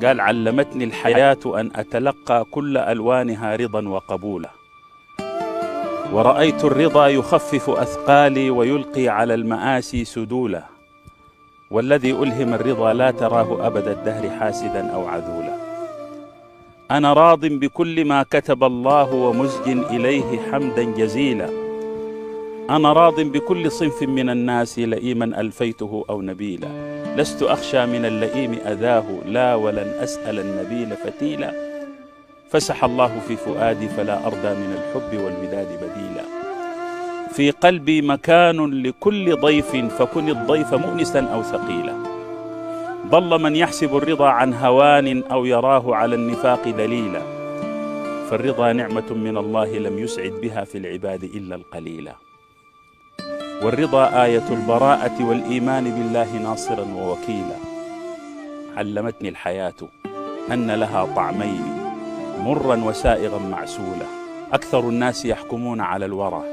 قال: علمتني الحياة أن أتلقى كل ألوانها رضا وقبولا، ورأيت الرضا يخفف أثقالي ويلقي على المآسي سدولا، والذي ألهم الرضا لا تراه أبد الدهر حاسدا أو عذولا. أنا راض بكل ما كتب الله ومزج إليه حمدا جزيلا، أنا راض بكل صنف من الناس لئيما ألفيته أو نبيلا، لست أخشى من اللئيم أذاه لا ولن أسأل النبيل فتيلا، فسح الله في فؤادي فلا أرضى من الحب والوداد بديلا، في قلبي مكان لكل ضيف فكن الضيف مؤنسا أو ثقيلا، ضل من يحسب الرضا عن هوان أو يراه على النفاق دليلا، فالرضا نعمة من الله لم يسعد بها في العباد إلا القليلا، والرضا آية البراءة والإيمان بالله ناصرا ووكيلا. علمتني الحياة أن لها طعمين، مرا وسائغا معسولا، أكثر الناس يحكمون على الورى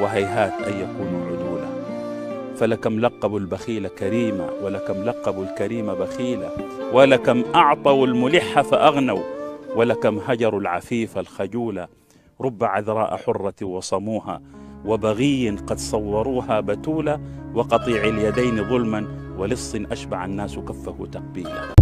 وهيهات أن يكونوا عدولا، فلكم لقبوا البخيل كريما ولكم لقبوا الكريم بخيلا، ولكم أعطوا الملح فأغنوا ولكم هجروا العفيف الخجولا، رب عذراء حرة وصموها وبغي قد صوروها بتولا، وقطيع اليدين ظلما ولص أشبع الناس كفه تقبيلا.